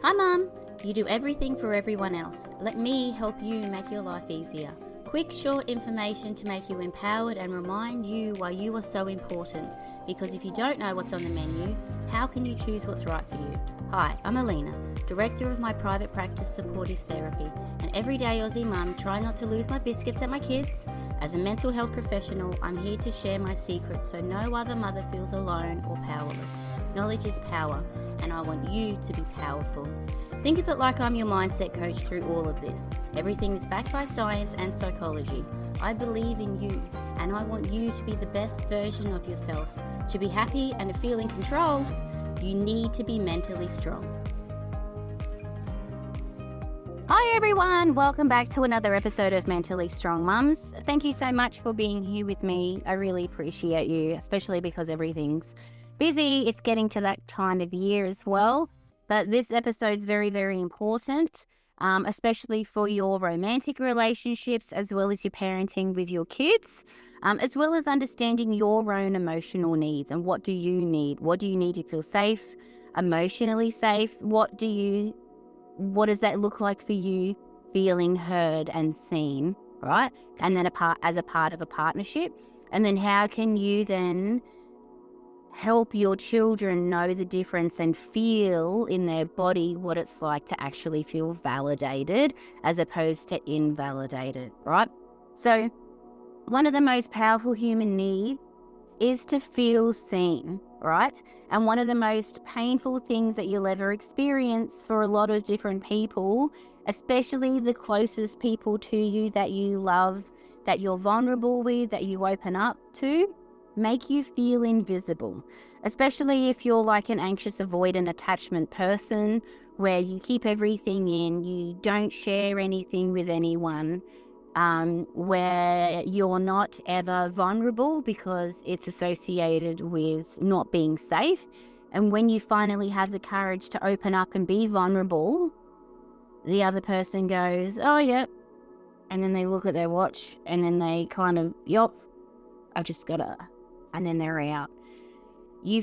Hi Mum, you do everything for everyone else. Let me help you make your life easier. Quick, short information to make you empowered and remind you why you are so important. Because if you don't know what's on the menu, how can you choose what's right for you? Hi, I'm Alina, Director of my private practice Supportive Therapy, an everyday Aussie mum trying not to lose my biscuits at my kids. As a mental health professional, I'm here to share my secrets so no other mother feels alone or powerless. Knowledge is power, and I want you to be powerful. Think of it like I'm your mindset coach through all of this. Everything is backed by science and psychology. I believe in you, and I want you to be the best version of yourself. To be happy and to feel in control, you need to be mentally strong. Hi everyone, welcome back to another episode of Mentally Strong Mums. Thank you so much for being here with me. I really appreciate you, especially because everything's busy. It's getting to that time of year as well. But this episode's very, very important, especially for your romantic relationships as well as your parenting with your kids, as well as understanding your own emotional needs and what do you need? What do you need to feel safe, emotionally safe? What does that look like for you feeling heard and seen, right? And then as a part of a partnership. And then how can you then help your children know the difference and feel in their body what it's like to actually feel validated as opposed to invalidated, right? So one of the most powerful human needs is to feel seen, right? And one of the most painful things that you'll ever experience for a lot of different people, especially the closest people to you that you love, that you're vulnerable with, that you open up to, make you feel invisible, especially if you're like an anxious avoidant attachment person where you keep everything in, you don't share anything with anyone, where you're not ever vulnerable because it's associated with not being safe. And when you finally have the courage to open up and be vulnerable, the other person goes, oh yeah, and then they look at their watch and then they kind of, yup, I've just gotta, and then they're out. You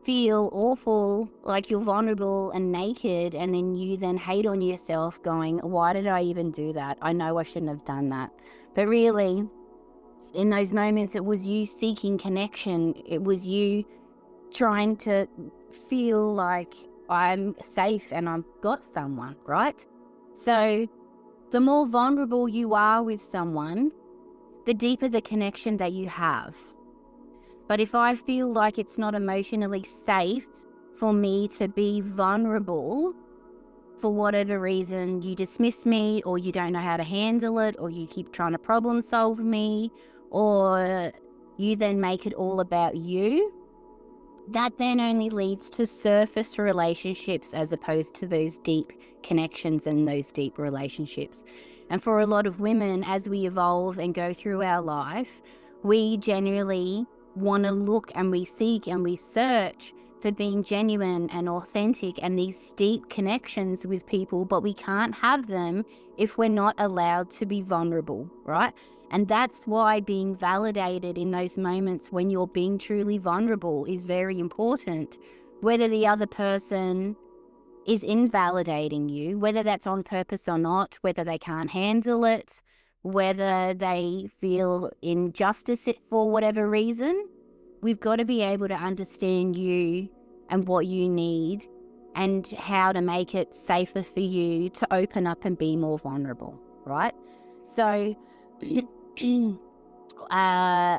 feel awful, like you're vulnerable and naked, and then you then hate on yourself going, why did I even do that? I know I shouldn't have done that. But really, in those moments, it was you seeking connection. It was you trying to feel like I'm safe and I've got someone, right? So the more vulnerable you are with someone, the deeper the connection that you have. But if I feel like it's not emotionally safe for me to be vulnerable, for whatever reason, you dismiss me or you don't know how to handle it or you keep trying to problem solve me or you then make it all about you, that then only leads to surface relationships as opposed to those deep connections and those deep relationships. And for a lot of women, as we evolve and go through our life, we generally want to look and we seek and we search for being genuine and authentic and these deep connections with people, but we can't have them if we're not allowed to be vulnerable, right? And that's why being validated in those moments when you're being truly vulnerable is very important. Whether the other person is invalidating you, whether that's on purpose or not, whether they can't handle it, whether they feel injustice for whatever reason, we've got to be able to understand you and what you need and how to make it safer for you to open up and be more vulnerable, right? So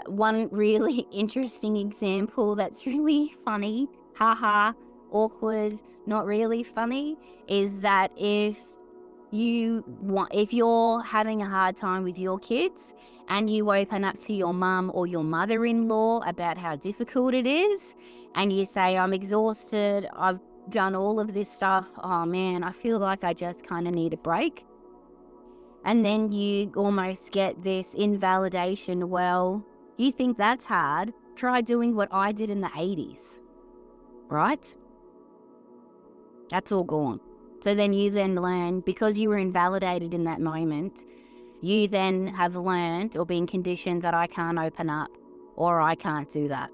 one really interesting example that's really funny, awkward, not really funny, is that if you're having a hard time with your kids and you open up to your mum or your mother-in-law about how difficult it is and you say, I'm exhausted, I've done all of this stuff, oh man, I feel like I just kind of need a break. And then you almost get this invalidation, well, you think that's hard, try doing what I did in the 80s, right? That's all gone. So then you then learn, because you were invalidated in that moment, you then have learned or been conditioned that I can't open up or I can't do that.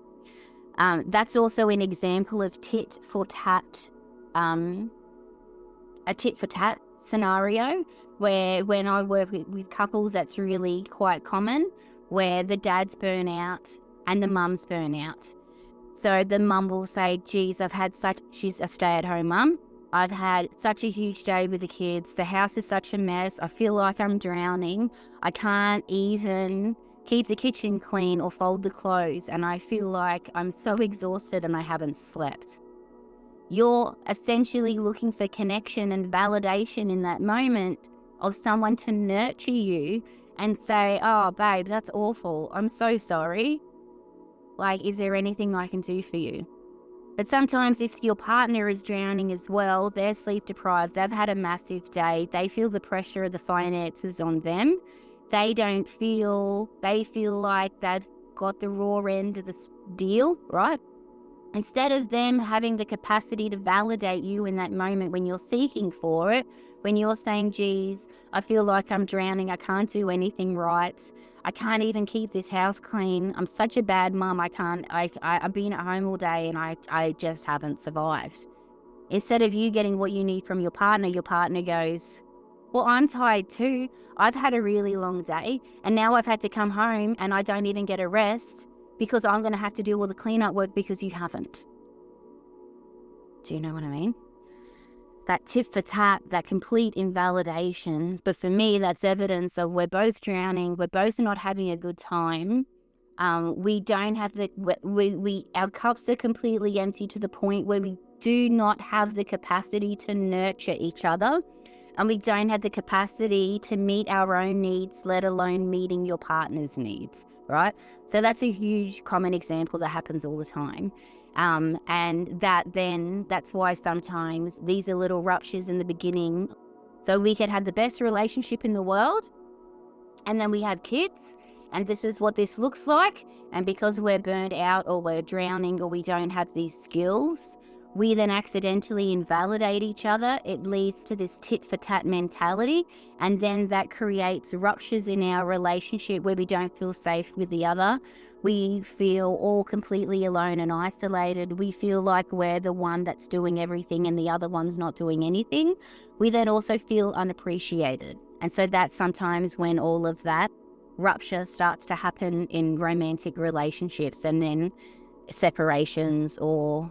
That's also an example of tit for tat a tit for tat scenario where when I work with couples, that's really quite common, where the dads burn out and the mums burn out. So the mum will say, geez, she's a stay-at-home mum. I've had such a huge day with the kids. The house is such a mess. I feel like I'm drowning. I can't even keep the kitchen clean or fold the clothes. And I feel like I'm so exhausted and I haven't slept. You're essentially looking for connection and validation in that moment of someone to nurture you and say, oh, babe, that's awful. I'm so sorry. Like, is there anything I can do for you? But sometimes if your partner is drowning as well, they're sleep deprived, they've had a massive day, they feel the pressure of the finances on them. They feel like they've got the raw end of the deal, right? Instead of them having the capacity to validate you in that moment when you're seeking for it, when you're saying, geez, I feel like I'm drowning, I can't do anything right, I can't even keep this house clean, I'm such a bad mum, I've been at home all day and I just haven't survived. Instead of you getting what you need from your partner goes, well, I'm tired too. I've had a really long day and now I've had to come home and I don't even get a rest because I'm going to have to do all the cleanup work because you haven't. Do you know what I mean? That tit for tat, that complete invalidation. But for me, that's evidence of we're both drowning, we're both not having a good time. We don't have our cups are completely empty to the point where we do not have the capacity to nurture each other. And we don't have the capacity to meet our own needs, let alone meeting your partner's needs, right? So that's a huge common example that happens all the time. And that's why sometimes these are little ruptures in the beginning. So we could have the best relationship in the world, and then we have kids, and this is what this looks like. And because we're burned out or we're drowning or we don't have these skills, we then accidentally invalidate each other. It leads to this tit for tat mentality, and then that creates ruptures in our relationship where we don't feel safe with the other. We feel all completely alone and isolated. We feel like we're the one that's doing everything and the other one's not doing anything. We then also feel unappreciated. And so that's sometimes when all of that rupture starts to happen in romantic relationships, and then separations or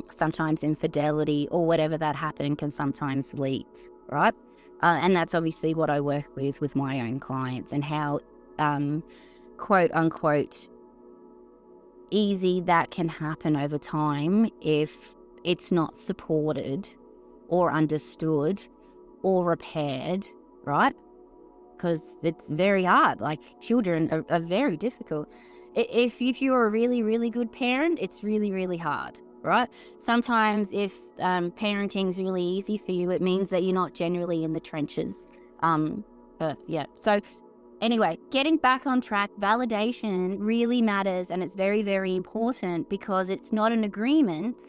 sometimes infidelity or whatever that happened can sometimes lead, right? And that's obviously what I work with my own clients, and how quote unquote easy that can happen over time if it's not supported or understood or repaired, right? Because it's very hard. Like, children are very difficult. If you're a really, really good parent, it's really, really hard, right? Sometimes if parenting's really easy for you, it means that you're not generally in the trenches. So anyway, getting back on track, validation really matters, and it's very, very important because it's not an agreement.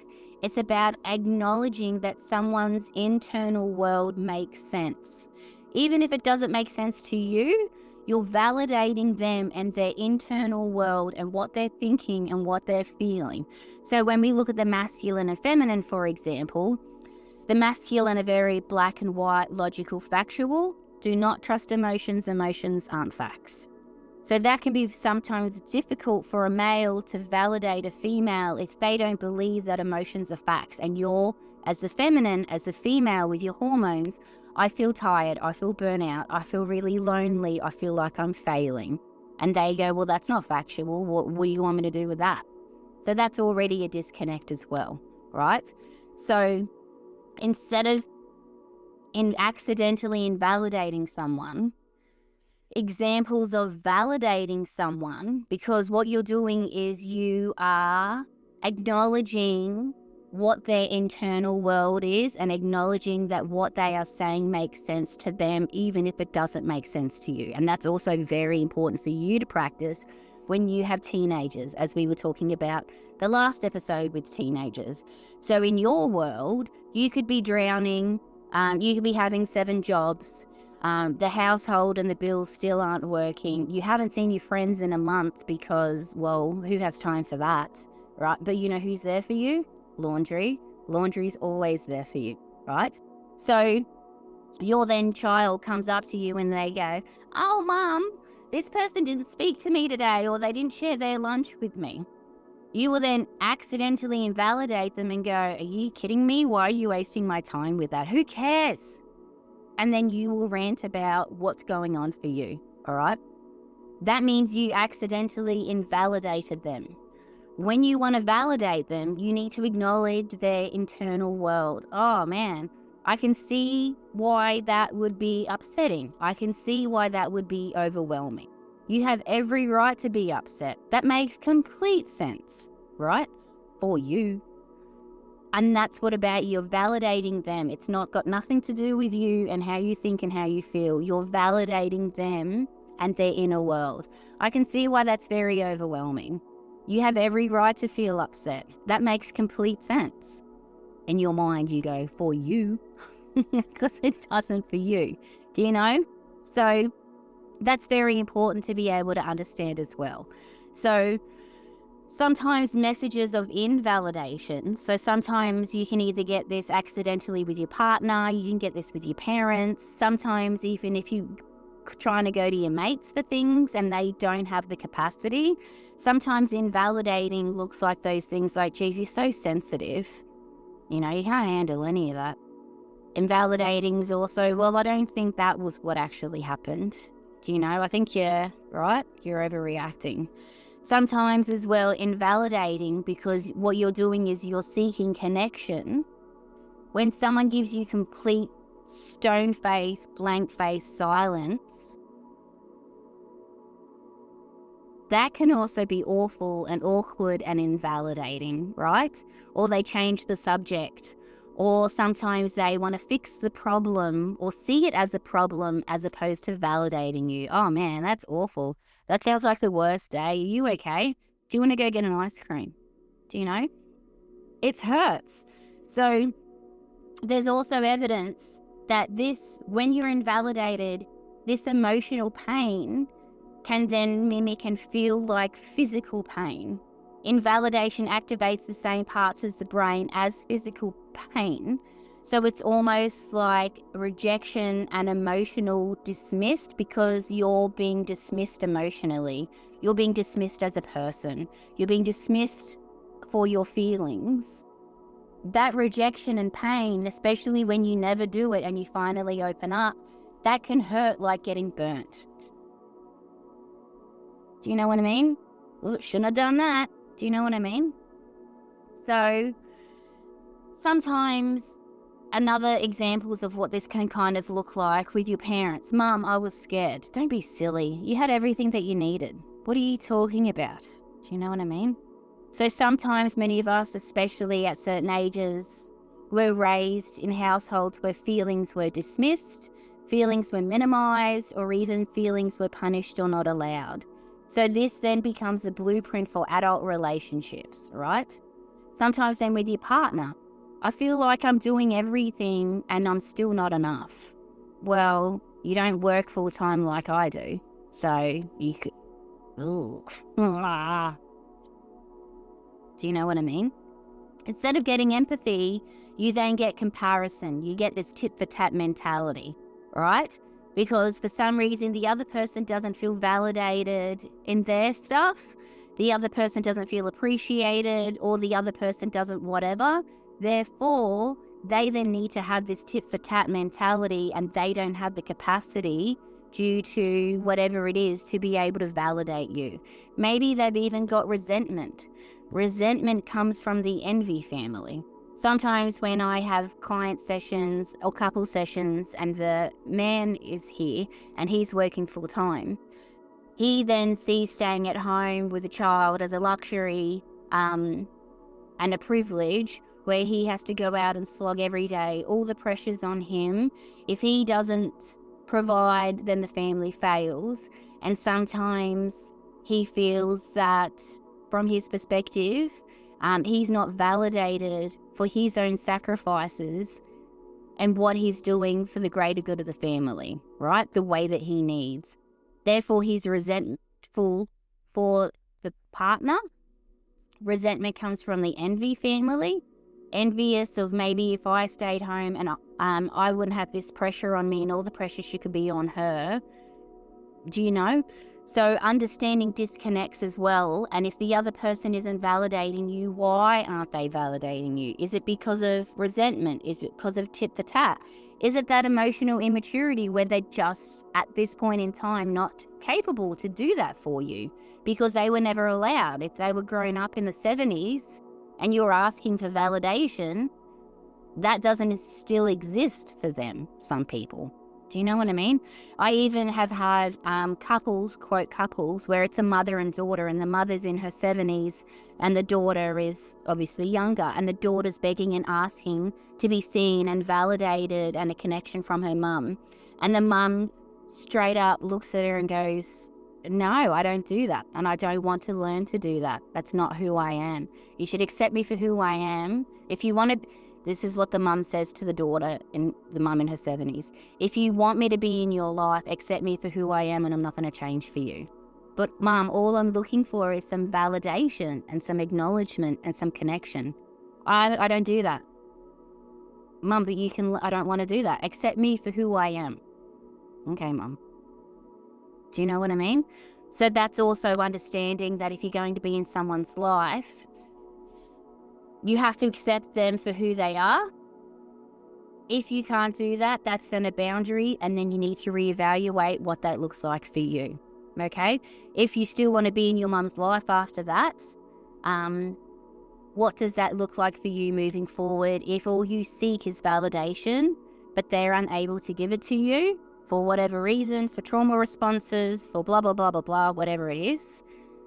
It's about acknowledging that someone's internal world makes sense. Even if it doesn't make sense to you, you're validating them and their internal world and what they're thinking and what they're feeling. So when we look at the masculine and feminine, for example, the masculine are very black and white, logical, factual. Do not trust emotions. Emotions aren't facts. So that can be sometimes difficult for a male to validate a female if they don't believe that emotions are facts. And you're, as the feminine, as the female with your hormones, I feel tired, I feel burnout, I feel really lonely, I feel like I'm failing. And they go, well, that's not factual. What do you want me to do with that? So that's already a disconnect as well, right? So instead of accidentally invalidating someone, examples of validating someone, because what you're doing is you are acknowledging what their internal world is and acknowledging that what they are saying makes sense to them, even if it doesn't make sense to you. And that's also very important for you to practice when you have teenagers, as we were talking about the last episode with teenagers. So in your world, you could be drowning, you could be having 7 jobs, the household and the bills still aren't working. You haven't seen your friends in a month because, well, who has time for that, right? But you know who's there for you? Laundry. Laundry's always there for you, right? So your then child comes up to you and they go, oh, Mum, this person didn't speak to me today, or they didn't share their lunch with me. You will then accidentally invalidate them and go, are you kidding me? Why are you wasting my time with that? Who cares? And then you will rant about what's going on for you, all right? That means you accidentally invalidated them. When you want to validate them, you need to acknowledge their internal world. Oh, man, I can see why that would be upsetting. I can see why that would be overwhelming. You have every right to be upset. That makes complete sense, right? For you. And that's what about you're validating them. It's not got nothing to do with you and how you think and how you feel. You're validating them and their inner world. I can see why that's very overwhelming. You have every right to feel upset. That makes complete sense. In your mind, you go, for you, because it doesn't for you. Do you know? So that's very important to be able to understand as well. So sometimes messages of invalidation. So sometimes you can either get this accidentally with your partner, you can get this with your parents. Sometimes even if you trying to go to your mates for things and they don't have the capacity, sometimes invalidating looks like those things like, geez, you're so sensitive. You know, you can't handle any of that. Invalidating is also, well, I don't think that was what actually happened. Do you know? I think you're right. You're overreacting. Sometimes as well, invalidating because what you're doing is you're seeking connection. When someone gives you complete stone face, blank face silence, that can also be awful and awkward and invalidating, right? Or they change the subject, or sometimes they want to fix the problem or see it as a problem as opposed to validating you. Oh man, that's awful. That sounds like the worst day. Are you okay? Do you want to go get an ice cream? Do you know? It hurts. So there's also evidence that this, when you're invalidated, this emotional pain can then mimic and feel like physical pain. Invalidation activates the same parts as the brain as physical pain. So it's almost like rejection and emotional dismissed because you're being dismissed emotionally. You're being dismissed as a person. You're being dismissed for your feelings. That rejection and pain, especially when you never do it and you finally open up, that can hurt like getting burnt. Do you know what I mean? Well, shouldn't have done that. Do you know what I mean? So sometimes another examples of what this can kind of look like with your parents. Mum, I was scared. Don't be silly. You had everything that you needed. What are you talking about? Do you know what I mean? So sometimes many of us, especially at certain ages, were raised in households where feelings were dismissed, feelings were minimized, or even feelings were punished or not allowed. So this then becomes a blueprint for adult relationships, right? Sometimes then with your partner, I feel like I'm doing everything and I'm still not enough. Well, you don't work full time like I do. So you could... Do you know what I mean? Instead of getting empathy, you then get comparison. You get this tit for tat mentality, right? Because for some reason, the other person doesn't feel validated in their stuff. The other person doesn't feel appreciated, or the other person doesn't whatever. Therefore, they then need to have this tit for tat mentality, and they don't have the capacity due to whatever it is to be able to validate you. Maybe they've even got resentment. Resentment comes from the envy family. Sometimes when I have client sessions or couple sessions and the man is here and he's working full time, he then sees staying at home with a child as a luxury and a privilege where he has to go out and slog every day. All the pressure's on him. If he doesn't provide, then the family fails. And sometimes he feels that from his perspective, he's not validated for his own sacrifices and what he's doing for the greater good of the family, right? The way that he needs. Therefore, he's resentful for the partner. Resentment comes from the envy family. envious of maybe if I stayed home and I wouldn't have this pressure on me and all the pressure she could be on her. Do you know? So understanding disconnects as well. And if the other person isn't validating you, why aren't they validating you? Is it because of resentment? Is it because of tit for tat? Is it that emotional immaturity where they're just at this point in time not capable to do that for you because they were never allowed? If they were growing up in the 70s and you're asking for validation, that doesn't still exist for them, some people. Do you know what I mean? I even have had couples, quote couples, where it's a mother and daughter and the mother's in her 70s and the daughter is obviously younger and the daughter's begging and asking to be seen and validated and a connection from her mum. And the mum straight up looks at her and goes, no, I don't do that. And I don't want to learn to do that. That's not who I am. You should accept me for who I am. If you want to... This is what the mum says to the daughter, and the mum in her 70s. If you want me to be in your life, accept me for who I am and I'm not going to change for you. But mum, all I'm looking for is some validation and some acknowledgement and some connection. I don't do that. Mum, but I don't want to do that. Accept me for who I am. Okay, mum. Do you know what I mean? So that's also understanding that if you're going to be in someone's life, you have to accept them for who they are. If you can't do that, that's then a boundary, and then you need to reevaluate what that looks like for you. Okay? If you still want to be in your mum's life after that, what does that look like for you moving forward? If all you seek is validation, but they're unable to give it to you for whatever reason, for trauma responses, for blah, blah, blah, blah, blah, whatever it is.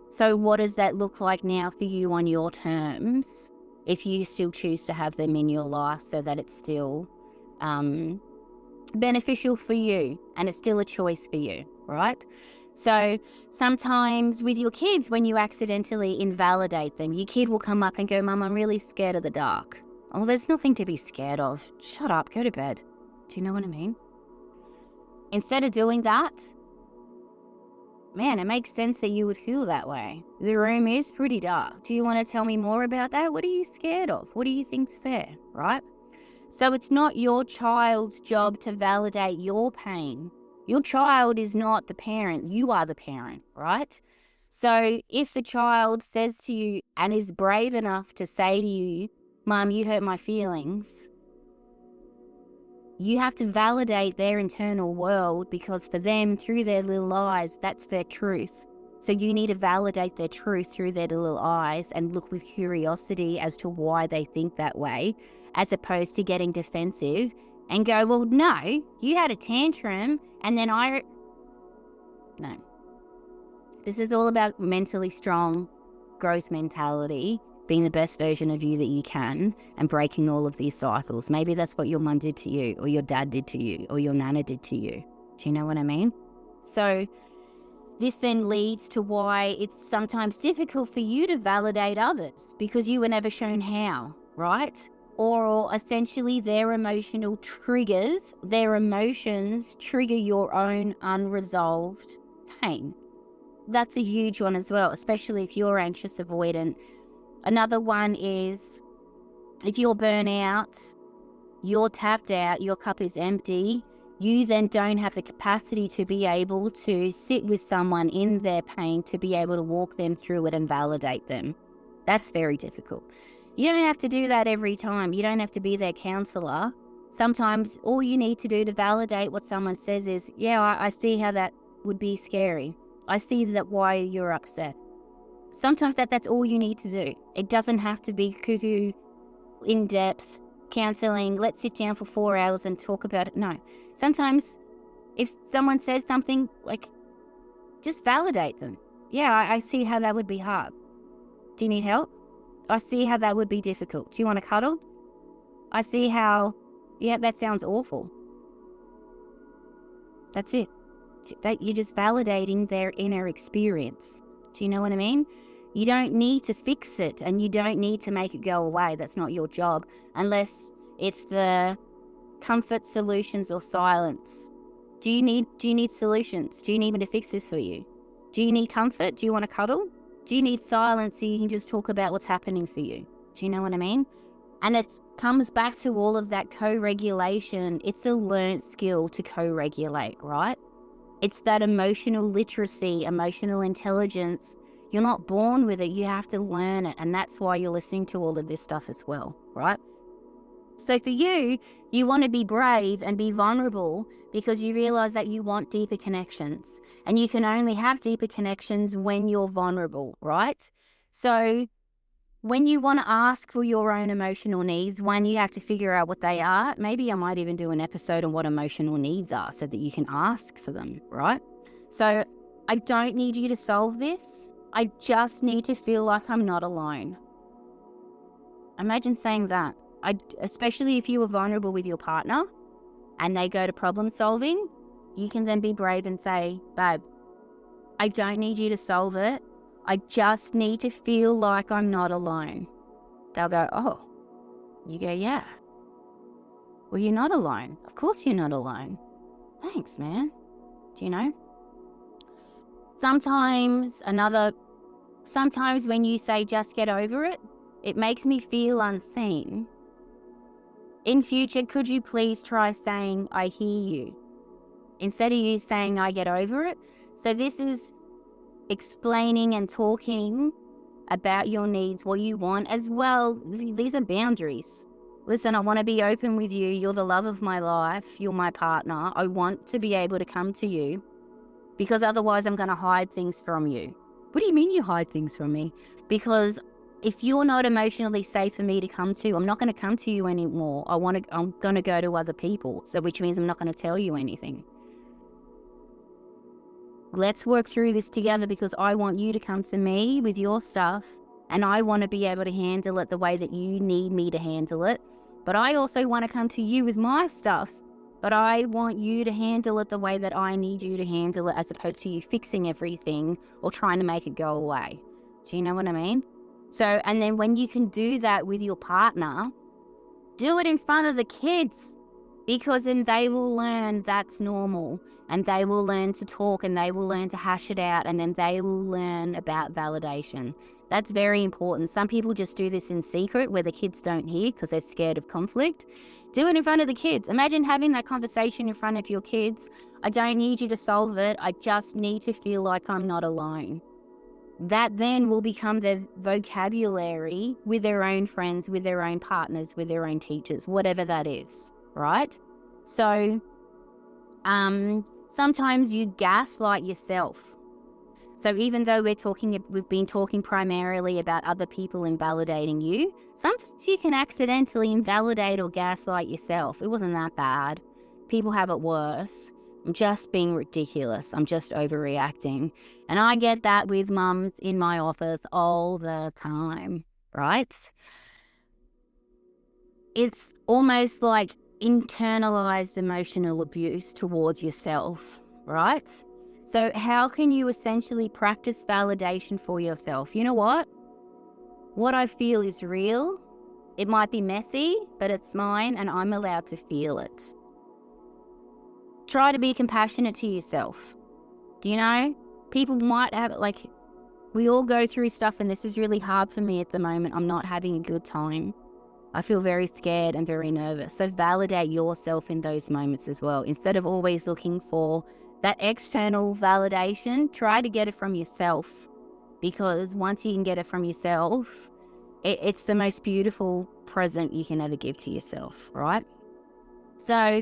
So what does that look like now for you on your terms? If you still choose to have them in your life so that it's still beneficial for you and it's still a choice for you, right? So sometimes with your kids, when you accidentally invalidate them, your kid will come up and go, Mum, I'm really scared of the dark. Oh, there's nothing to be scared of. Shut up, go to bed. Do you know what I mean? Instead of doing that, man, it makes sense that you would feel that way. The room is pretty dark. Do you want to tell me more about that? What are you scared of? What do you think's fair, right? So it's not your child's job to validate your pain. Your child is not the parent. You are the parent, right? So if the child says to you and is brave enough to say to you, Mum, you hurt my feelings, you have to validate their internal world because for them, through their little eyes, that's their truth. So you need to validate their truth through their little eyes and look with curiosity as to why they think that way, as opposed to getting defensive and go, well, no, you had a tantrum and then No. This is all about mentally strong growth mentality, being the best version of you that you can and breaking all of these cycles. Maybe that's what your mum did to you or your dad did to you or your nana did to you. Do you know what I mean? So this then leads to why it's sometimes difficult for you to validate others because you were never shown how, right? Or essentially their emotional triggers, their emotions trigger your own unresolved pain. That's a huge one as well, especially if you're anxious avoidant. Another one is if you're burnt out, you're tapped out, your cup is empty, you then don't have the capacity to be able to sit with someone in their pain, to be able to walk them through it and validate them. That's very difficult. You don't have to do that every time. You don't have to be their counselor. Sometimes all you need to do to validate what someone says is, yeah, I see how that would be scary. I see that why you're upset. Sometimes that's all you need to do. It doesn't have to be cuckoo, in-depth counseling. Let's sit down for 4 hours and talk about it. No. Sometimes if someone says something, like, just validate them. Yeah, I see how that would be hard. Do you need help? I see how that would be difficult. Do you want to cuddle? I see how, yeah, that sounds awful. That's it. That you're just validating their inner experience. Do you know what I mean? You don't need to fix it and you don't need to make it go away. That's not your job unless it's the comfort, solutions, or silence. Do you need solutions? Do you need me to fix this for you? Do you need comfort? Do you want to cuddle? Do you need silence so you can just talk about what's happening for you? Do you know what I mean? And it comes back to all of that co-regulation. It's a learned skill to co-regulate, right? It's that emotional literacy, emotional intelligence. You're not born with it. You have to learn it. And that's why you're listening to all of this stuff as well, right? So for you, you want to be brave and be vulnerable because you realize that you want deeper connections. And you can only have deeper connections when you're vulnerable, right? So when you want to ask for your own emotional needs, one, you have to figure out what they are. Maybe I might even do an episode on what emotional needs are so that you can ask for them, right? So I don't need you to solve this. I just need to feel like I'm not alone. Imagine saying that. Especially if you were vulnerable with your partner and they go to problem solving, you can then be brave and say, babe, I don't need you to solve it. I just need to feel like I'm not alone. They'll go, oh. You go, yeah. Well, you're not alone. Of course you're not alone. Thanks, man. Do you know? Sometimes when you say just get over it, it makes me feel unseen. In future, could you please try saying, I hear you, instead of you saying, I get over it? So this is explaining and talking about your needs, what you want as well. These are boundaries. Listen, I want to be open with you. You're the love of my life. You're my partner. I want to be able to come to you because otherwise I'm going to hide things from you. What do you mean you hide things from me? Because if you're not emotionally safe for me to come to, I'm not going to come to you anymore. I'm going to go to other people. So which means I'm not going to tell you anything. Let's work through this together because I want you to come to me with your stuff and I want to be able to handle it the way that you need me to handle it. But I also want to come to you with my stuff, but I want you to handle it the way that I need you to handle it as opposed to you fixing everything or trying to make it go away. Do you know what I mean? So, and then when you can do that with your partner, do it in front of the kids because then they will learn that's normal. And they will learn to talk and they will learn to hash it out and then they will learn about validation. That's very important. Some people just do this in secret where the kids don't hear because they're scared of conflict. Do it in front of the kids. Imagine having that conversation in front of your kids. I don't need you to solve it. I just need to feel like I'm not alone. That then will become their vocabulary with their own friends, with their own partners, with their own teachers, whatever that is, right? So, sometimes you gaslight yourself. So even though we've been talking primarily about other people invalidating you, sometimes you can accidentally invalidate or gaslight yourself. It wasn't that bad. People have it worse. I'm just being ridiculous. I'm just overreacting. And I get that with mums in my office all the time, right? It's almost like internalized emotional abuse towards yourself, right? So how can you essentially practice validation for yourself? You know what? What I feel is real. It might be messy, but it's mine and I'm allowed to feel it. Try to be compassionate to yourself. Do you know? People might have, we all go through stuff and this is really hard for me at the moment. I'm not having a good time. I feel very scared and very nervous. So validate yourself in those moments as well. Instead of always looking for that external validation, try to get it from yourself. Because once you can get it from yourself, it's the most beautiful present you can ever give to yourself, right? So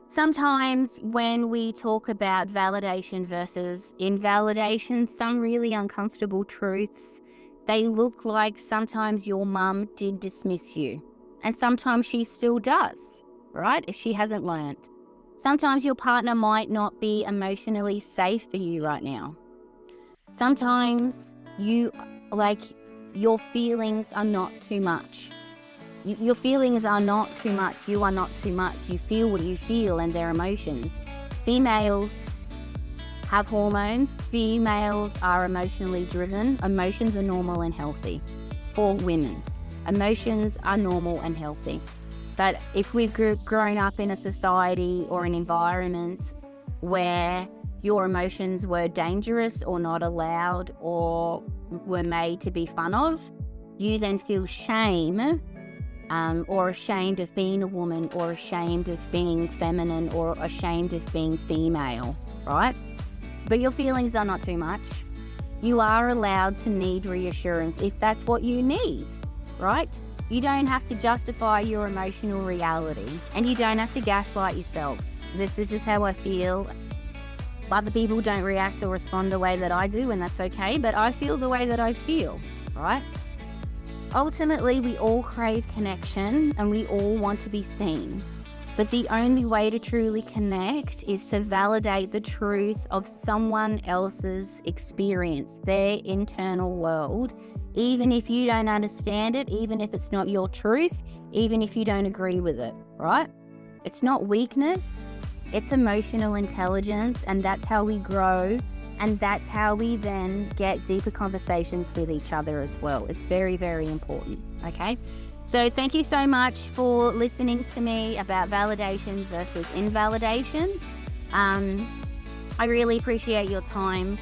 sometimes when we talk about validation versus invalidation, some really uncomfortable truths, they look like sometimes your mum did dismiss you. And sometimes she still does, right? If she hasn't learned. Sometimes your partner might not be emotionally safe for you right now. Sometimes your feelings are not too much. Your feelings are not too much. You are not too much. You feel what you feel and their emotions. Females have hormones. Females are emotionally driven. Emotions are normal and healthy for women. Emotions are normal and healthy. But if we've grown up in a society or an environment where your emotions were dangerous or not allowed or were made to be fun of, you then feel shame or ashamed of being a woman, or ashamed of being feminine, or ashamed of being female, right? But your feelings are not too much. You are allowed to need reassurance if that's what you need, right? You don't have to justify your emotional reality, and you don't have to gaslight yourself. This is how I feel. Other people don't react or respond the way that I do, and that's okay, but I feel the way that I feel, right? Ultimately, we all crave connection and we all want to be seen. But the only way to truly connect is to validate the truth of someone else's experience, their internal world, even if you don't understand it, even if it's not your truth, even if you don't agree with it, right? It's not weakness, it's emotional intelligence, and that's how we grow, and that's how we then get deeper conversations with each other as well. It's very, very important, okay? So thank you so much for listening to me about validation versus invalidation. I really appreciate your time.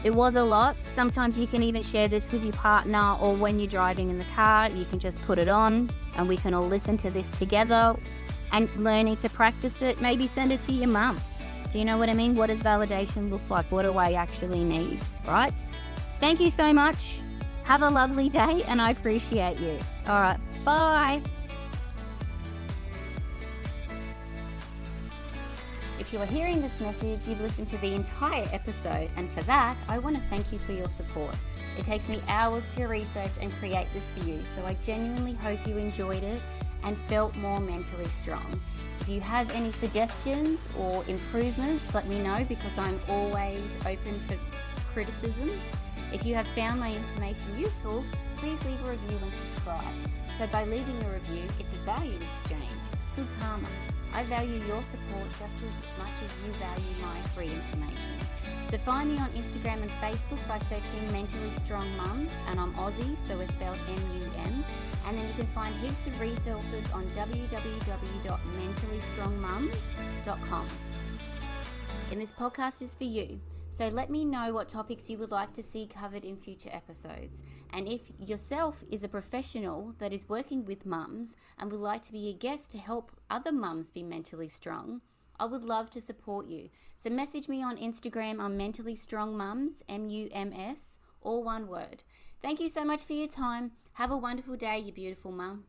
It was a lot. Sometimes you can even share this with your partner, or when you're driving in the car, you can just put it on and we can all listen to this together. And learning to practice it, maybe send it to your mum. Do you know what I mean? What does validation look like? What do I actually need, right? Thank you so much. Have a lovely day, and I appreciate you. All right, bye. If you are hearing this message, you've listened to the entire episode, and for that, I want to thank you for your support. It takes me hours to research and create this for you, so I genuinely hope you enjoyed it and felt more mentally strong. If you have any suggestions or improvements, let me know, because I'm always open for criticisms. If you have found my information useful, please leave a review and subscribe. So by leaving a review, it's a value exchange. It's good karma. I value your support just as much as you value my free information. So find me on Instagram and Facebook by searching Mentally Strong Mums, and I'm Aussie, so we're spelled MUM. And then you can find heaps of resources on www.mentallystrongmums.com. And this podcast is for you. So let me know what topics you would like to see covered in future episodes. And if yourself is a professional that is working with mums and would like to be a guest to help other mums be mentally strong, I would love to support you. So message me on Instagram on Mentally Strong Mums, MUMS, all one word. Thank you so much for your time. Have a wonderful day, you beautiful mum.